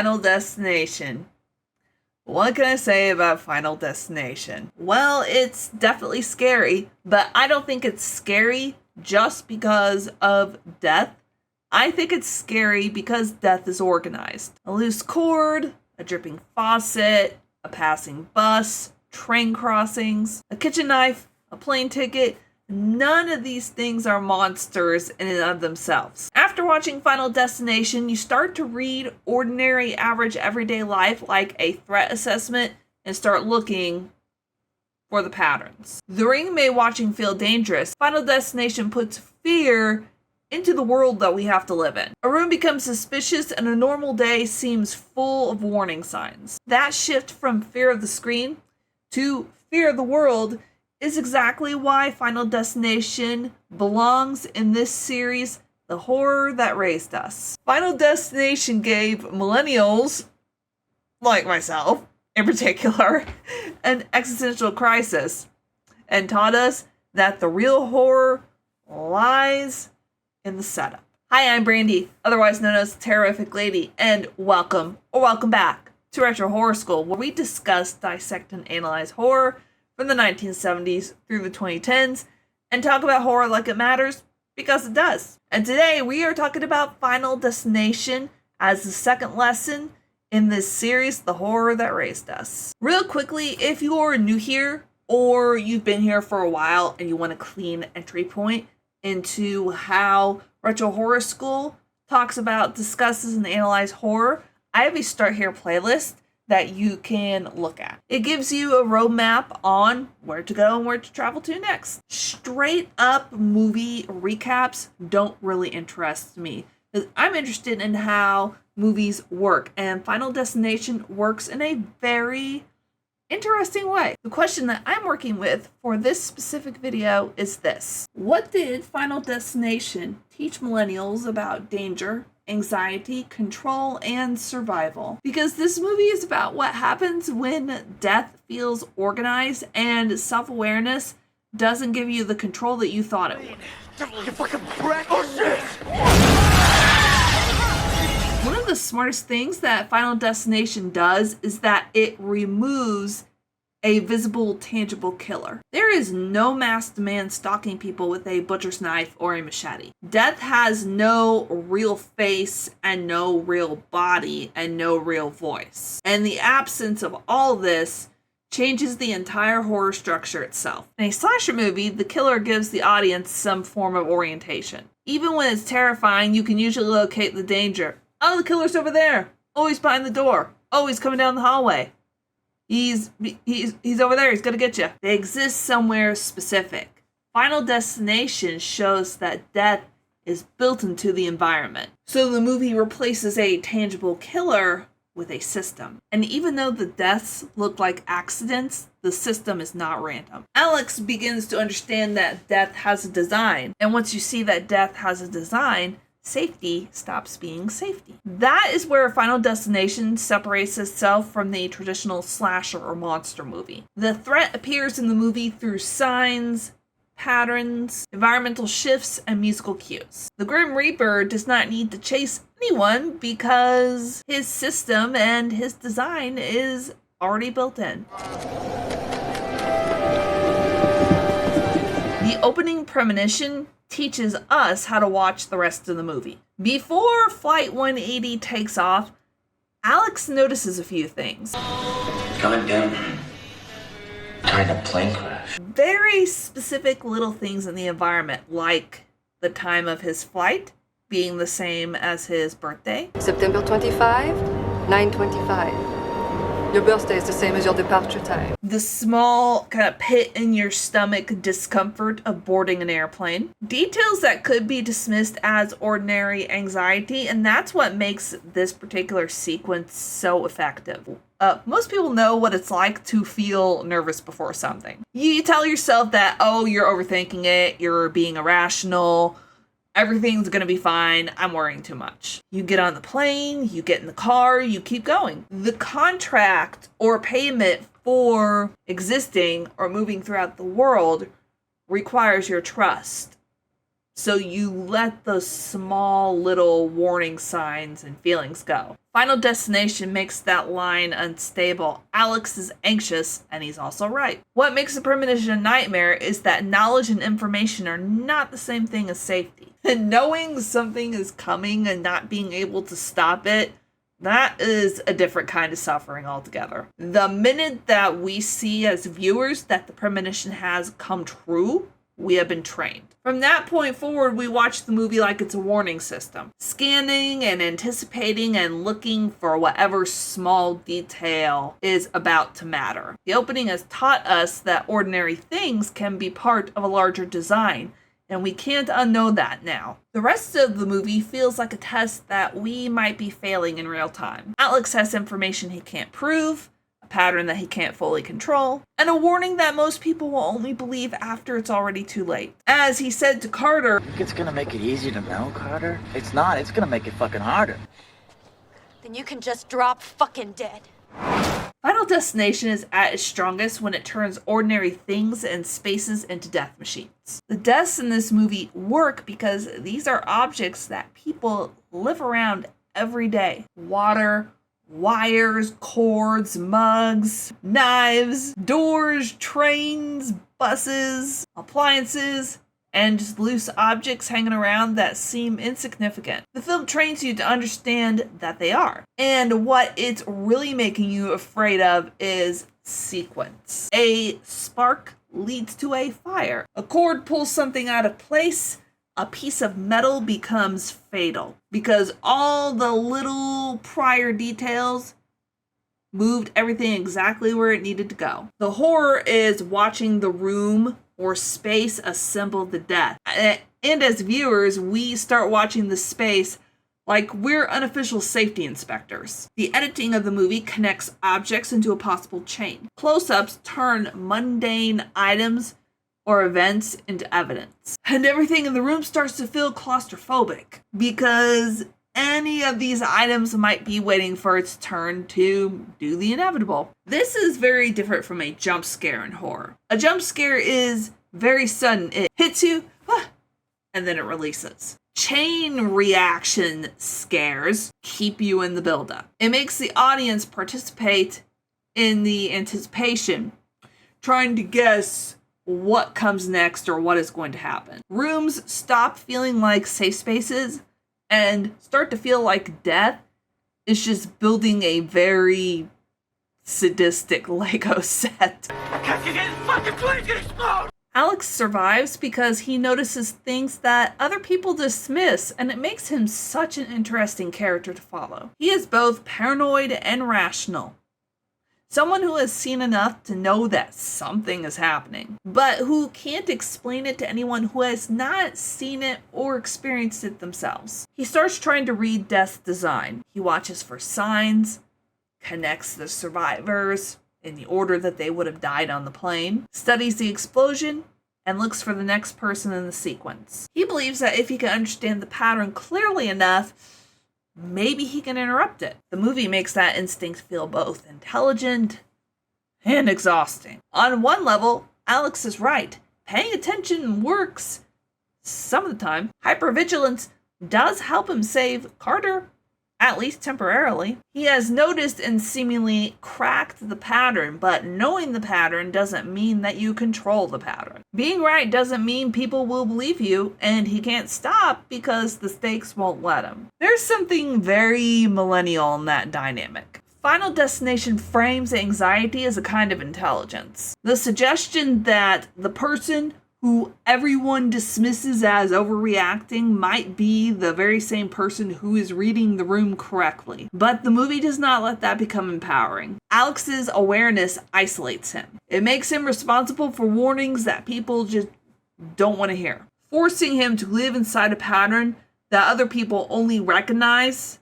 Final Destination. What can I say about Final Destination? Well, it's definitely scary, but I don't think it's scary just because of death. I think it's scary because death is organized. A loose cord, a dripping faucet, a passing bus, train crossings, a kitchen knife, a plane ticket. None of these things are monsters in and of themselves. After watching Final Destination, you start to read ordinary, average, everyday life like a threat assessment and start looking for the patterns. The ring made watching feel dangerous. Final Destination puts fear into the world that we have to live in. A room becomes suspicious and a normal day seems full of warning signs. That shift from fear of the screen to fear of the world is exactly why Final Destination belongs in this series, The Horror That Raised Us. Final Destination gave millennials, like myself in particular, an existential crisis and taught us that the real horror lies in the setup. Hi, I'm Brandy, otherwise known as Terrorific Lady, and welcome back to Retro Horror School, where we discuss, dissect, and analyze horror from the 1970s through the 2010s, and talk about horror like it matters, because it does. And today we are talking about Final Destination as the second lesson in this series, The Horror That Raised Us. Real quickly, if you're new here, or you've been here for a while and you want a clean entry point into how Retro Horror School talks about, discusses, and analyze horror, I have a Start Here playlist that you can look at. It gives you a roadmap on where to go and where to travel to next. Straight up movie recaps don't really interest me, because I'm interested in how movies work, and Final Destination works in a very interesting way. The question that I'm working with for this specific video is this: what did Final Destination teach millennials about danger, anxiety, control, and survival? Because this movie is about what happens when death feels organized and self-awareness doesn't give you the control that you thought it would. One of the smartest things that Final Destination does is that it removes a visible, tangible killer. There is no masked man stalking people with a butcher's knife or a machete. Death has no real face and no real body and no real voice. And the absence of all this changes the entire horror structure itself. In a slasher movie, the killer gives the audience some form of orientation. Even when it's terrifying, you can usually locate the danger. Oh, the killer's over there. Oh, he's behind the door. Oh, he's coming down the hallway. He's over there. He's gonna get you. They exist somewhere specific. Final Destination shows that death is built into the environment. So the movie replaces a tangible killer with a system. And even though the deaths look like accidents, the system is not random. Alex begins to understand that death has a design. And once you see that death has a design, safety stops being safety. That is where Final Destination separates itself from the traditional slasher or monster movie. The threat appears in the movie through signs, patterns, environmental shifts, and musical cues. The Grim Reaper does not need to chase anyone because his system and his design is already built in. The opening premonition teaches us how to watch the rest of the movie. Before Flight 180 takes off, Alex notices a few things. Goddamn. Kind of plane crash. Very specific little things in the environment, like the time of his flight being the same as his birthday. September 25, 9:25. Your birthday is the same as your departure time. The small kind of pit in your stomach discomfort of boarding an airplane. Details that could be dismissed as ordinary anxiety, and that's what makes this particular sequence so effective. Most people know what it's like to feel nervous before something. You tell yourself that, oh, you're overthinking it, you're being irrational, everything's gonna be fine, I'm worrying too much. You get on the plane, you get in the car, you keep going. The contract or payment for existing or moving throughout the world requires your trust. So you let those small little warning signs and feelings go. Final Destination makes that line unstable. Alex is anxious, and he's also right. What makes a premonition a nightmare is that knowledge and information are not the same thing as safety. And knowing something is coming and not being able to stop it, that is a different kind of suffering altogether. The minute that we see as viewers that the premonition has come true, we have been trained. From that point forward, we watch the movie like it's a warning system, scanning and anticipating and looking for whatever small detail is about to matter. The opening has taught us that ordinary things can be part of a larger design, and we can't unknow that now. The rest of the movie feels like a test that we might be failing in real time. Alex has information he can't prove, a pattern that he can't fully control, and a warning that most people will only believe after it's already too late. As he said to Carter, Think it's gonna make it easier to know, Carter? It's not. It's gonna make it fucking harder. Then you can just drop fucking dead. Final Destination is at its strongest when it turns ordinary things and spaces into death machines. The deaths in this movie work because these are objects that people live around every day. Water, wires, cords, mugs, knives, doors, trains, buses, appliances, and just loose objects hanging around that seem insignificant. The film trains you to understand that they are. And what it's really making you afraid of is sequence. A spark leads to a fire. A cord pulls something out of place. A piece of metal becomes fatal because all the little prior details moved everything exactly where it needed to go. The horror is watching the room or space assemble the death. And as viewers, we start watching the space like we're unofficial safety inspectors. The editing of the movie connects objects into a possible chain. Close-ups turn mundane items or events into evidence. And everything in the room starts to feel claustrophobic because any of these items might be waiting for its turn to do the inevitable. This is very different from a jump scare in horror. A jump scare is very sudden. It hits you, and then it releases. Chain reaction scares keep you in the buildup. It makes the audience participate in the anticipation, trying to guess what comes next or what is going to happen. Rooms stop feeling like safe spaces and start to feel like death is just building a very sadistic Lego set. Alex survives because he notices things that other people dismiss, and it makes him such an interesting character to follow. He is both paranoid and rational. Someone who has seen enough to know that something is happening, but who can't explain it to anyone who has not seen it or experienced it themselves. He starts trying to read death's design. He watches for signs, connects the survivors in the order that they would have died on the plane, studies the explosion, and looks for the next person in the sequence. He believes that if he can understand the pattern clearly enough, maybe he can interrupt it. The movie makes that instinct feel both intelligent and exhausting. On one level, Alex is right. Paying attention works some of the time. Hypervigilance does help him save Carter, at least temporarily. He has noticed and seemingly cracked the pattern, but knowing the pattern doesn't mean that you control the pattern. Being right doesn't mean people will believe you, and he can't stop because the stakes won't let him. There's something very millennial in that dynamic. Final Destination frames anxiety as a kind of intelligence. The suggestion that the person who everyone dismisses as overreacting might be the very same person who is reading the room correctly. But the movie does not let that become empowering. Alex's awareness isolates him. It makes him responsible for warnings that people just don't want to hear, forcing him to live inside a pattern that other people only recognize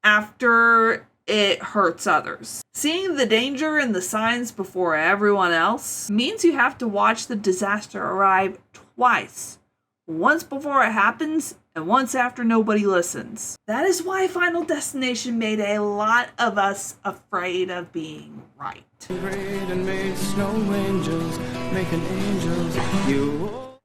after it hurts others. Seeing the danger and the signs before everyone else means you have to watch the disaster arrive twice. Once before it happens, and once after nobody listens. That is why Final Destination made a lot of us afraid of being right.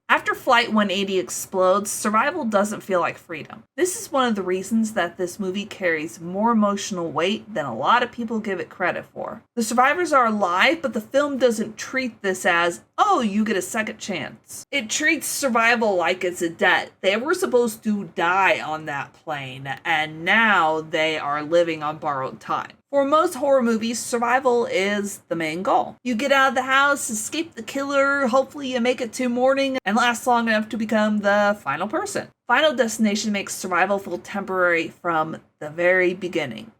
After Flight 180 explodes, survival doesn't feel like freedom. This is one of the reasons that this movie carries more emotional weight than a lot of people give it credit for. The survivors are alive, but the film doesn't treat this as, oh, you get a second chance. It treats survival like it's a debt. They were supposed to die on that plane, and now they are living on borrowed time. For most horror movies, survival is the main goal. You get out of the house, escape the killer, hopefully you make it to morning, and last long enough to become the final person. Final Destination makes survival feel temporary from the very beginning.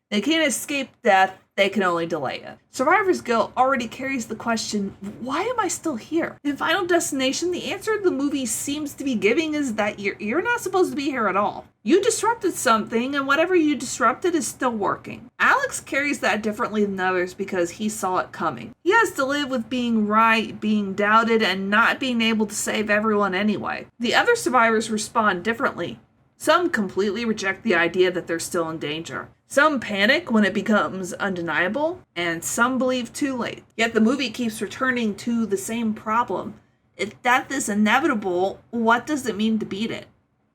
They can't escape death, they can only delay it. Survivor's guilt already carries the question, why am I still here? In Final Destination, the answer the movie seems to be giving is that you're not supposed to be here at all. You disrupted something, and whatever you disrupted is still working. Alex carries that differently than others because he saw it coming. He has to live with being right, being doubted, and not being able to save everyone anyway. The other survivors respond differently. Some completely reject the idea that they're still in danger. Some panic when it becomes undeniable, and some believe too late. Yet the movie keeps returning to the same problem. If death is inevitable, what does it mean to beat it?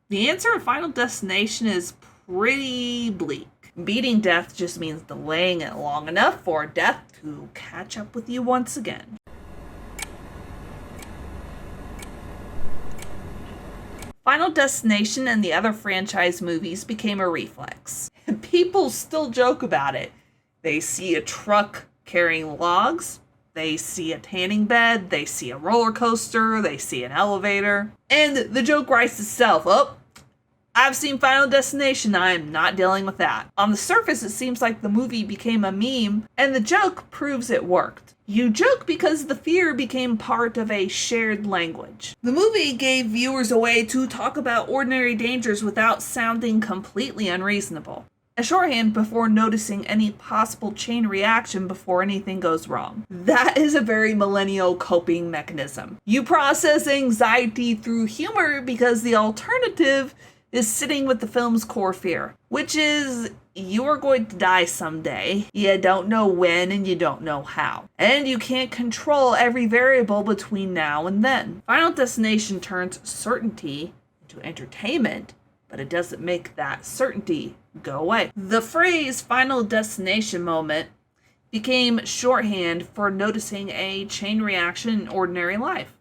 The answer in Final Destination is pretty bleak. Beating death just means delaying it long enough for death to catch up with you once again. Final Destination and the other franchise movies became a reflex. People still joke about it. They see a truck carrying logs, they see a tanning bed, they see a roller coaster, they see an elevator, and the joke writes itself, oh, I've seen Final Destination, I'm not dealing with that. On the surface, it seems like the movie became a meme, and the joke proves it worked. You joke because the fear became part of a shared language. The movie gave viewers a way to talk about ordinary dangers without sounding completely unreasonable. A shorthand before noticing any possible chain reaction before anything goes wrong. That is a very millennial coping mechanism. You process anxiety through humor because the alternative is sitting with the film's core fear, which is you are going to die someday. You don't know when and you don't know how. And you can't control every variable between now and then. Final Destination turns certainty into entertainment, but it doesn't make that certainty go away. The phrase Final Destination moment became shorthand for noticing a chain reaction in ordinary life.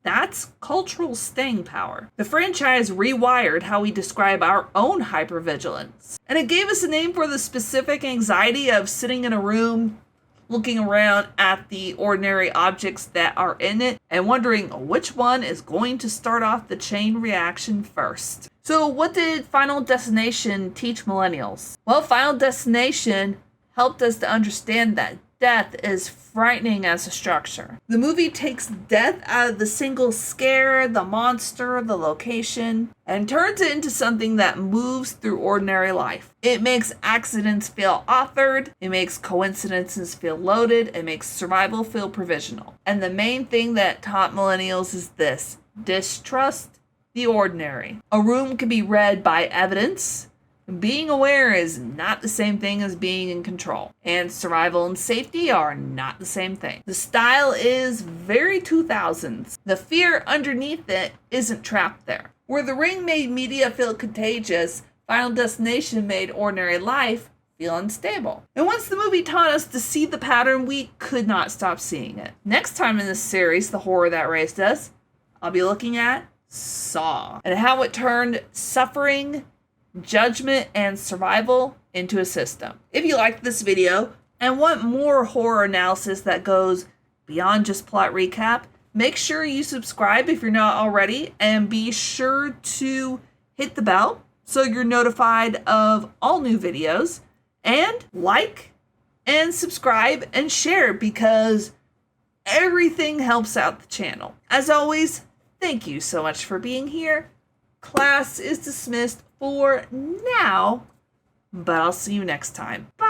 That's cultural staying power. The franchise rewired how we describe our own hypervigilance. And it gave us a name for the specific anxiety of sitting in a room, looking around at the ordinary objects that are in it, and wondering which one is going to start off the chain reaction first. So what did Final Destination teach millennials? Well, Final Destination helped us to understand that death is frightening as a structure. The movie takes death out of the single scare, the monster, the location, and turns it into something that moves through ordinary life. It makes accidents feel authored, it makes coincidences feel loaded, it makes survival feel provisional. And the main thing that taught millennials is this: distrust the ordinary. A room can be read by evidence. Being aware is not the same thing as being in control, and survival and safety are not the same thing. The style is very 2000s. The fear underneath it isn't trapped there. Where The Ring made media feel contagious, Final Destination made ordinary life feel unstable. And once the movie taught us to see the pattern, we could not stop seeing it. Next time in this series, The Horror That Raised Us, I'll be looking at Saw and how it turned suffering, judgment, and survival into a system. If you liked this video and want more horror analysis that goes beyond just plot recap, make sure you subscribe if you're not already, and be sure to hit the bell so you're notified of all new videos, and like and subscribe and share because everything helps out the channel. As always, thank you so much for being here. Class is dismissed for now, but I'll see you next time. Bye.